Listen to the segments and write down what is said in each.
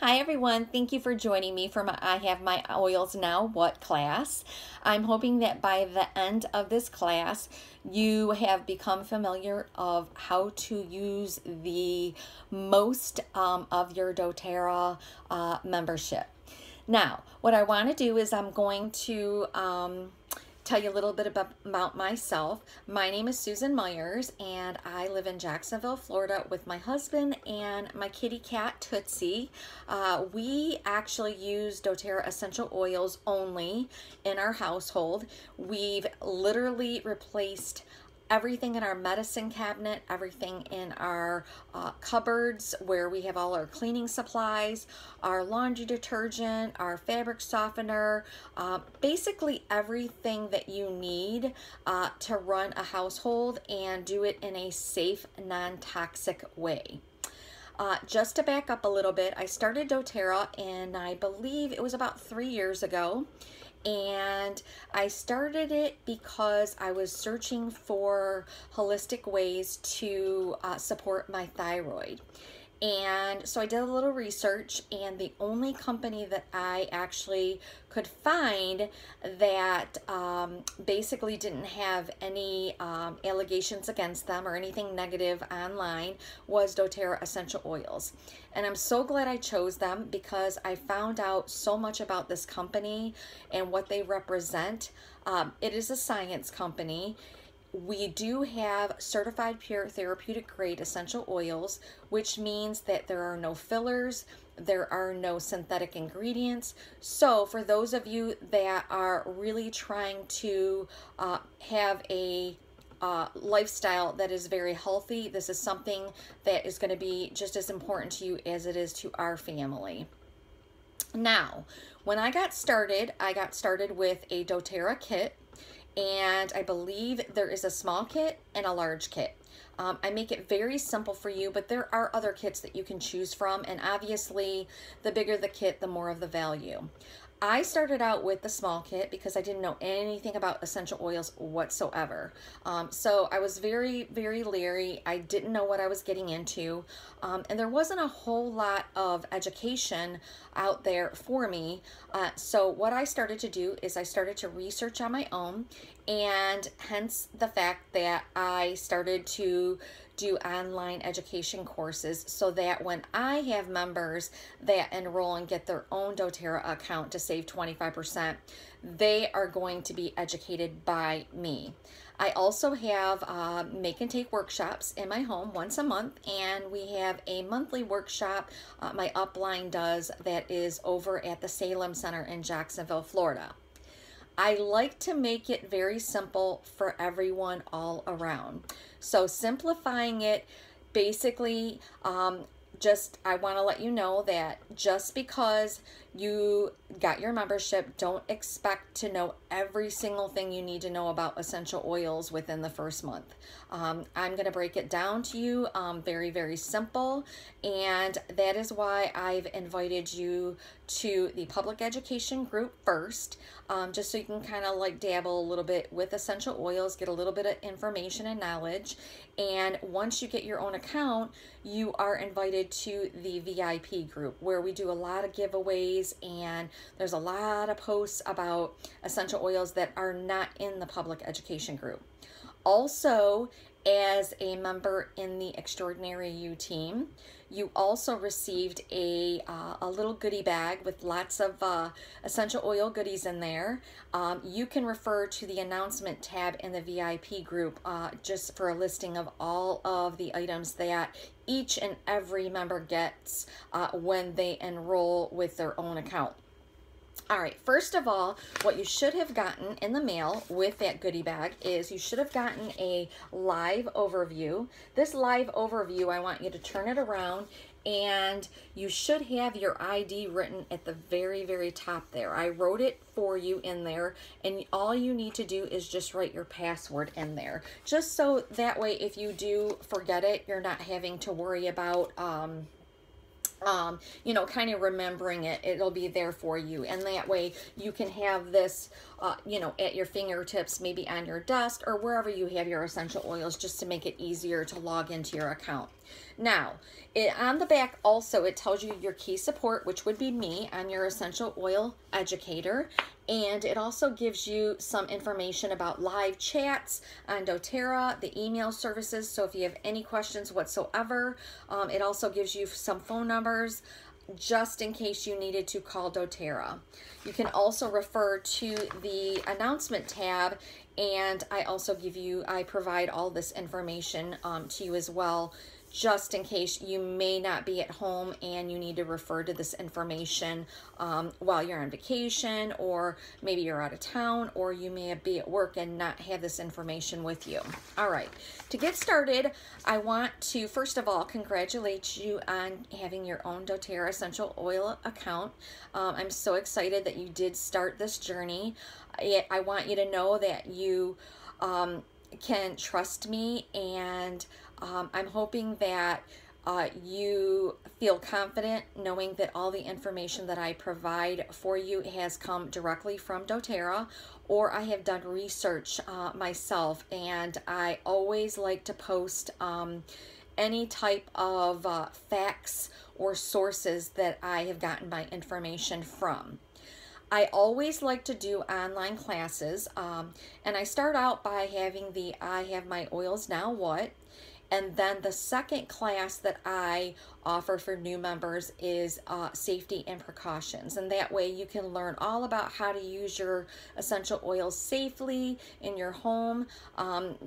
Hi everyone, thank you for joining me for my I Have My Oils Now What class. I'm hoping that by the end of this class you have become familiar of how to use the most of your doTERRA membership. Now, what I want to do is I'm going to tell you a little bit about myself. My name is Susan Myers and I live in Jacksonville, Florida with my husband and my kitty cat Tootsie. We actually use doTERRA essential oils only in our household. We've literally replaced everything in our medicine cabinet, everything in our cupboards where we have all our cleaning supplies, our laundry detergent, our fabric softener, basically everything that you need to run a household and do it in a safe, non-toxic way. Just to back up a little bit, I started doTERRA and I believe it was about 3 years ago. And I started it because I was searching for holistic ways to support my thyroid. And so I did a little research, and the only company that I actually could find that basically didn't have any allegations against them or anything negative online was doTERRA Essential Oils. And I'm so glad I chose them because I found out so much about this company and what they represent. It is a science company. We do have certified pure therapeutic grade essential oils, which means that there are no fillers, there are no synthetic ingredients. So for those of you that are really trying to have a lifestyle that is very healthy, this is something that is going to be just as important to you as it is to our family. Now, when I got started with a doTERRA kit. And I believe there is a small kit and a large kit. I make it very simple for you, but there are other kits that you can choose from, and obviously the bigger the kit, the more of the value. I started out with the small kit because I didn't know anything about essential oils whatsoever. So I was very, very leery. I didn't know what I was getting into. And there wasn't a whole lot of education out there for me. So what I started to do is I started to research on my own, and hence the fact that I started to do online education courses so that when I have members that enroll and get their own doTERRA account to save 25%, they are going to be educated by me. I also have make and take workshops in my home once a month, and we have a monthly workshop my upline does that is over at the Salem Center in Jacksonville, Florida. I like to make it very simple for everyone all around. So simplifying it, basically, I want to let you know that just because you got your membership, don't expect to know every single thing you need to know about essential oils within the first month. I'm going to break it down to you very, very simple, and that is why I've invited you to the public education group first, just so you can kind of like dabble a little bit with essential oils, get a little bit of information and knowledge. And once you get your own account, you are invited to the VIP group where we do a lot of giveaways, and there's a lot of posts about essential oils that are not in the public education group. Also, as a member in the Extraordinary You team, you also received a little goodie bag with lots of essential oil goodies in there. You can refer to the announcement tab in the VIP group just for a listing of all of the items that each and every member gets when they enroll with their own account. All right, first of all, what you should have gotten in the mail with that goodie bag is you should have gotten a live overview. This live overview, I want you to turn it around, and you should have your ID written at the very, very top there. I wrote it for you in there, and all you need to do is just write your password in there. Just so that way, if you do forget it, you're not having to worry about you know, kind of remembering it. It'll be there for you, and that way you can have this you know, at your fingertips, maybe on your desk or wherever you have your essential oils, just to make it easier to log into your account. Now, on the back also, it tells you your key support, which would be me. I'm your essential oil educator. And it also gives you some information about live chats on doTERRA, the email services. So if you have any questions whatsoever, it also gives you some phone numbers just in case you needed to call doTERRA. You can also refer to the announcement tab, and I provide all this information to you as well, just in case you may not be at home and you need to refer to this information while you're on vacation, or maybe you're out of town, or you may be at work and not have this information with you. All right, to get started, I want to first of all congratulate you on having your own doTERRA essential oil account. I'm so excited that you did start this journey. I want you to know that you can trust me, and I'm hoping that you feel confident knowing that all the information that I provide for you has come directly from doTERRA, or I have done research myself, and I always like to post any type of facts or sources that I have gotten my information from. I always like to do online classes, and I start out by having the I Have My Oils Now What, and then the second class that I offer for new members is safety and precautions, and that way you can learn all about how to use your essential oils safely in your home,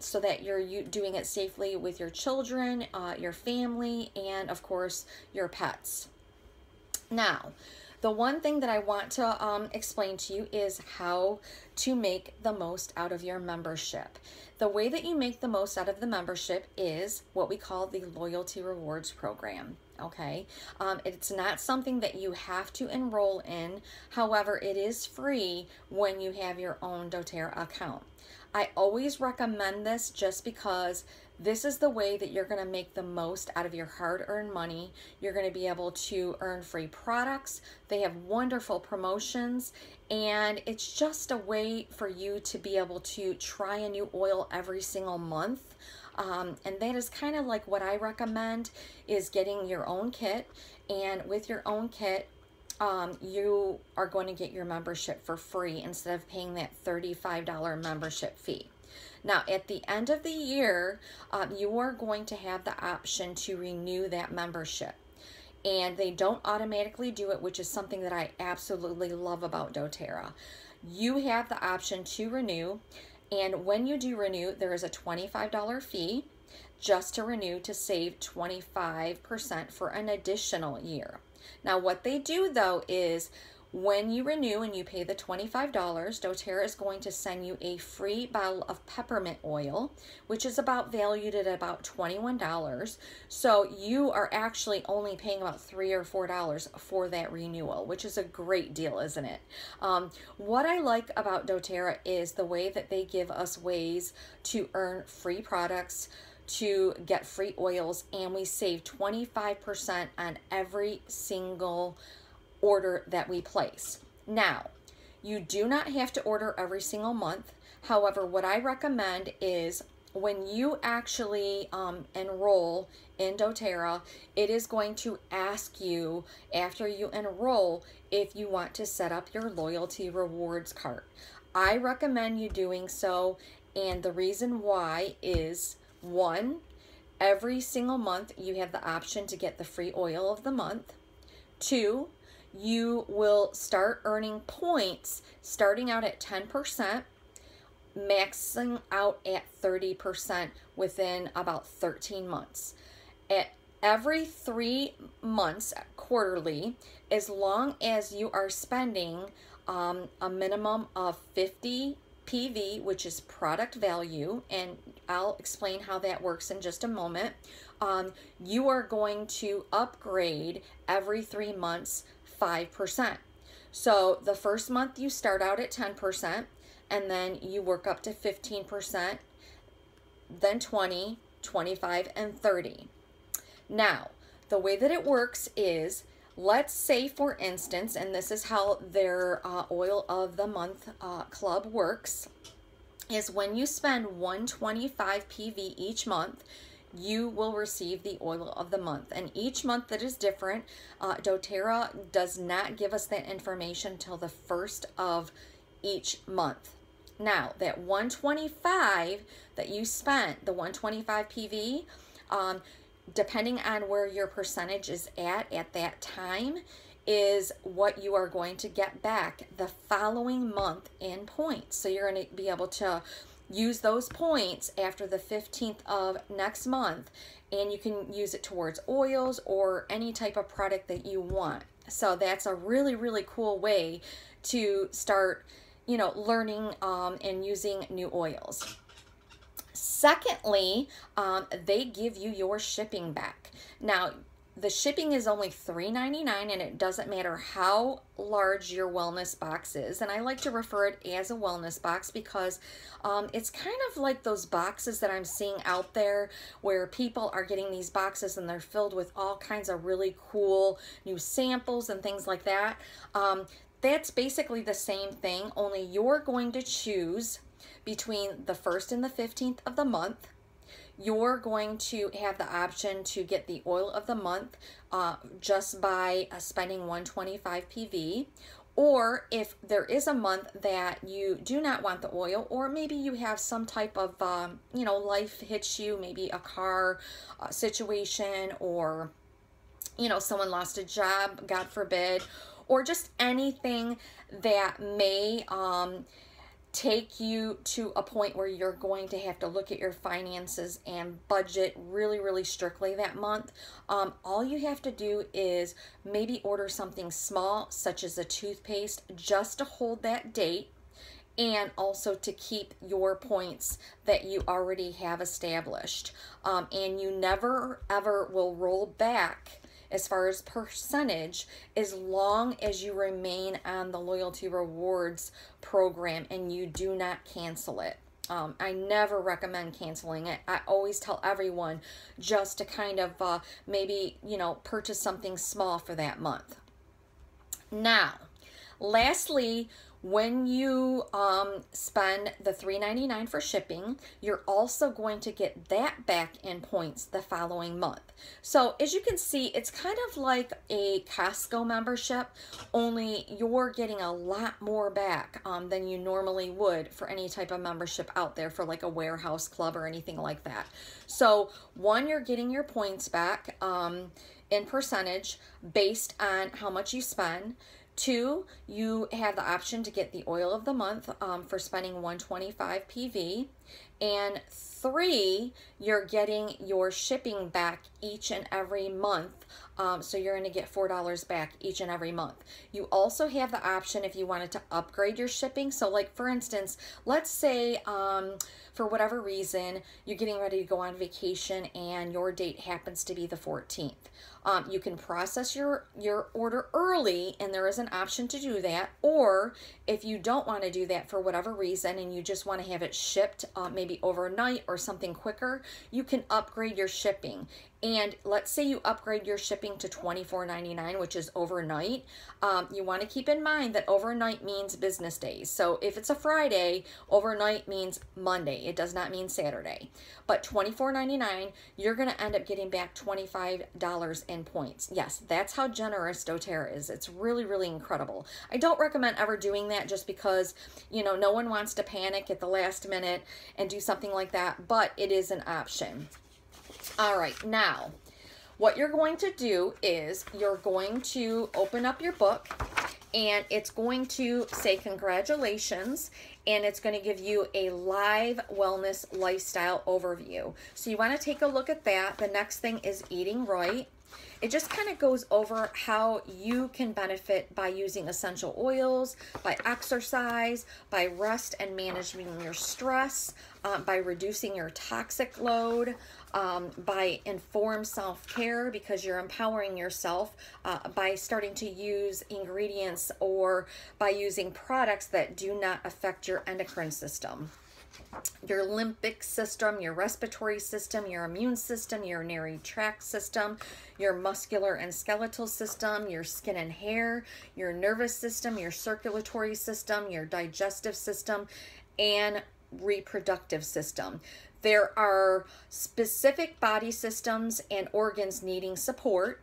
so that you're doing it safely with your children, your family, and of course your pets. Now, the one thing that I want to explain to you is how to make the most out of your membership. The way that you make the most out of the membership is what we call the Loyalty Rewards Program. Okay, it's not something that you have to enroll in. However, it is free when you have your own doTERRA account. I always recommend this just because this is the way that you're going to make the most out of your hard-earned money. You're going to be able to earn free products. They have wonderful promotions, and it's just a way for you to be able to try a new oil every single month. And that is kind of like what I recommend, is getting your own kit. And with your own kit, you are going to get your membership for free instead of paying that $35 membership fee. Now, at the end of the year, you are going to have the option to renew that membership. And they don't automatically do it, which is something that I absolutely love about doTERRA. You have the option to renew, and when you do renew, there is a $25 fee just to renew, to save 25% for an additional year. Now, what they do though is, when you renew and you pay the $25, doTERRA is going to send you a free bottle of peppermint oil, which is valued at about $21. So you are actually only paying about $3 or $4 for that renewal, which is a great deal, isn't it? What I like about doTERRA is the way that they give us ways to earn free products, to get free oils, and we save 25% on every single order that we place. Now, you do not have to order every single month. However, what I recommend is when you actually enroll in doTERRA, it is going to ask you after you enroll if you want to set up your loyalty rewards cart. I recommend you doing so, and the reason why is, one, every single month you have the option to get the free oil of the month. Two, you will start earning points starting out at 10%, maxing out at 30% within about 13 months. At every 3 months, quarterly, as long as you are spending a minimum of 50 PV, which is product value, and I'll explain how that works in just a moment, you are going to upgrade every 3 months 5%. So the first month you start out at 10%, and then you work up to 15%, then 20, 25, and 30. Now, the way that it works is, let's say for instance, and this is how their oil of the month club works, is when you spend 125 PV each month, you will receive the oil of the month. And each month that is different. doTERRA does not give us that information till the first of each month. Now, that 125 that you spent, the 125 PV, depending on where your percentage is at that time, is what you are going to get back the following month in points. So you're going to be able to use those points after the 15th of next month, and you can use it towards oils or any type of product that you want. So that's a really, really cool way to start, you know, learning and using new oils. Secondly, they give you your shipping back. Now, the shipping is only $3.99, and it doesn't matter how large your wellness box is. And I like to refer it as a wellness box because it's kind of like those boxes that I'm seeing out there where people are getting these boxes and they're filled with all kinds of really cool new samples and things like that. That's basically the same thing, only you're going to choose between the 1st and the 15th of the month. You're going to have the option to get the oil of the month just by spending 125 PV. Or if there is a month that you do not want the oil, or maybe you have some type of, you know, life hits you, maybe a car situation, or, you know, someone lost a job, God forbid, or just anything that may take you to a point where you're going to have to look at your finances and budget really, really strictly that month. All you have to do is maybe order something small, such as a toothpaste, just to hold that date, and also to keep your points that you already have established. And you never, ever will roll back as far as percentage, as long as you remain on the loyalty rewards program and you do not cancel it. I never recommend canceling it. I always tell everyone just to kind of maybe, you know, purchase something small for that month. Now, lastly, when you spend the $3.99 for shipping, you're also going to get that back in points the following month. So as you can see, it's kind of like a Costco membership, only you're getting a lot more back than you normally would for any type of membership out there for like a warehouse club or anything like that. So one, you're getting your points back in percentage based on how much you spend. 2, you have the option to get the oil of the month for spending 125 PV. And 3, you're getting your shipping back each and every month. So you're going to get $4 back each and every month. You also have the option if you wanted to upgrade your shipping. So like for instance, let's say for whatever reason, you're getting ready to go on vacation and your date happens to be the 14th. You can process your order early, and there is an option to do that. Or if you don't want to do that for whatever reason and you just want to have it shipped maybe overnight or something quicker, you can upgrade your shipping. And let's say you upgrade your shipping to $24.99, which is overnight. You want to keep in mind that overnight means business days. So if it's a Friday, overnight means Monday. It does not mean Saturday. But $24.99, you're going to end up getting back $25 in points. Yes, that's how generous doTERRA is. It's really, really incredible. I don't recommend ever doing that just because, you know, no one wants to panic at the last minute and do something like that, but it is an option. All right, now what you're going to do is you're going to open up your book, and it's going to say congratulations, and it's going to give you a live wellness lifestyle overview. So you want to take a look at that. The next thing is eating right. It just kind of goes over how you can benefit by using essential oils, by exercise, by rest and managing your stress, by reducing your toxic load, by informed self-care because you're empowering yourself by starting to use ingredients or by using products that do not affect your endocrine system, your limbic system, your respiratory system, your immune system, your urinary tract system, your muscular and skeletal system, your skin and hair, your nervous system, your circulatory system, your digestive system, and reproductive system. There are specific body systems and organs needing support,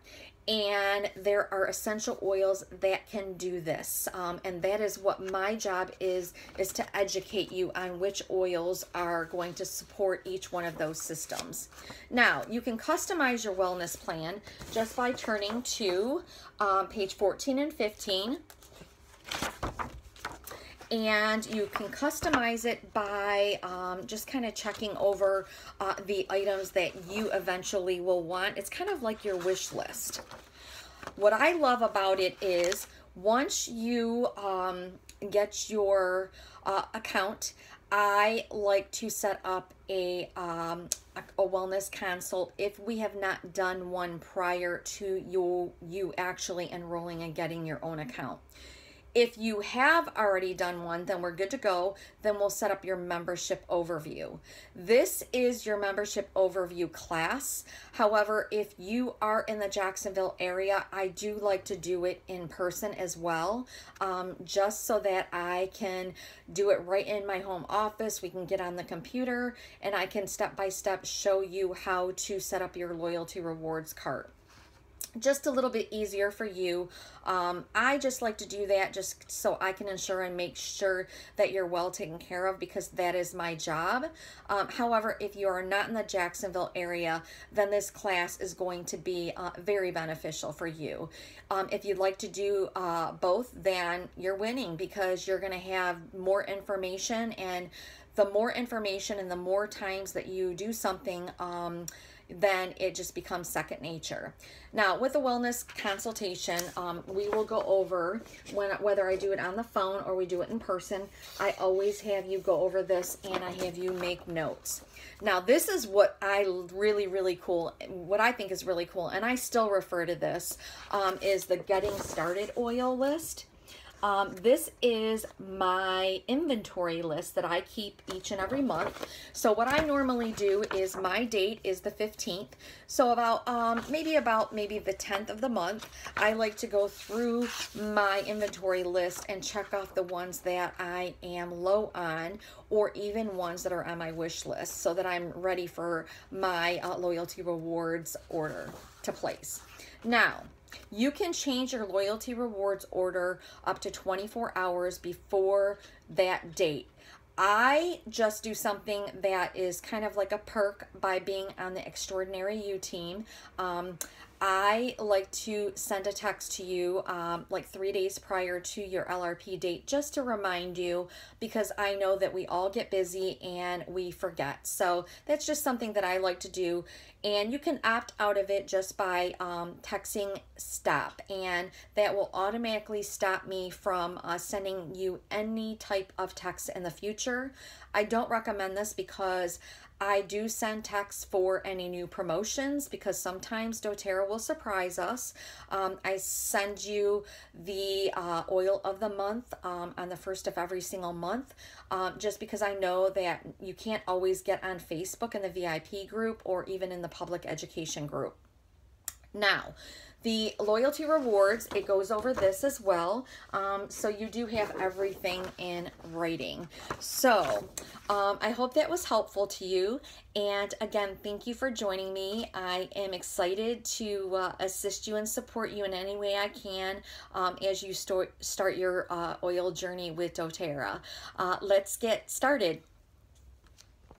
and there are essential oils that can do this, and that is what my job is to educate you on which oils are going to support each one of those systems. Now, you can customize your wellness plan just by turning to page 14 and 15. And you can customize it by just kind of checking over the items that you eventually will want. It's kind of like your wish list. What I love about it is once you get your account, I like to set up a wellness consult if we have not done one prior to you actually enrolling and getting your own account. If you have already done one, then we're good to go. Then we'll set up your membership overview. This is your membership overview class. However, if you are in the Jacksonville area, I do like to do it in person as well, just so that I can do it right in my home office. We can get on the computer and I can step by step show you how to set up your loyalty rewards cart. Just a little bit easier for you. I just like to do that just so I can ensure and make sure that you're well taken care of, because that is my job. However, if you are not in the Jacksonville area, then this class is going to be very beneficial for you. If you'd like to do both, then you're winning, because you're going to have more information, and the more information and the more times that you do something, then it just becomes second nature. Now, with a wellness consultation, we will go over whether I do it on the phone or we do it in person. I always have you go over this and I have you make notes. Now, this is what I really cool, what I think is really cool, and I still refer to this, is the Getting Started oil list. This is my inventory list that I keep each and every month. So what I normally do is, my date is the 15th. So about maybe the 10th of the month, I like to go through my inventory list and check off the ones that I am low on, or even ones that are on my wish list, so that I'm ready for my loyalty rewards order to place. Now, you can change your loyalty rewards order up to 24 hours before that date. I just do something that is kind of like a perk by being on the Extraordinary You team. I like to send a text to you like 3 days prior to your LRP date, just to remind you, because I know that we all get busy and we forget. So that's just something that I like to do. And you can opt out of it just by texting stop, and that will automatically stop me from sending you any type of text in the future. I don't recommend this because I do send texts for any new promotions, because sometimes doTERRA will surprise us. I send you the oil of the month on the first of every single month, just because I know that you can't always get on Facebook in the VIP group or even in the public education group. Now, the loyalty rewards, it goes over this as well. So you do have everything in writing. So I hope that was helpful to you. And again, thank you for joining me. I am excited to assist you and support you in any way I can as you start your oil journey with doTERRA. Let's get started.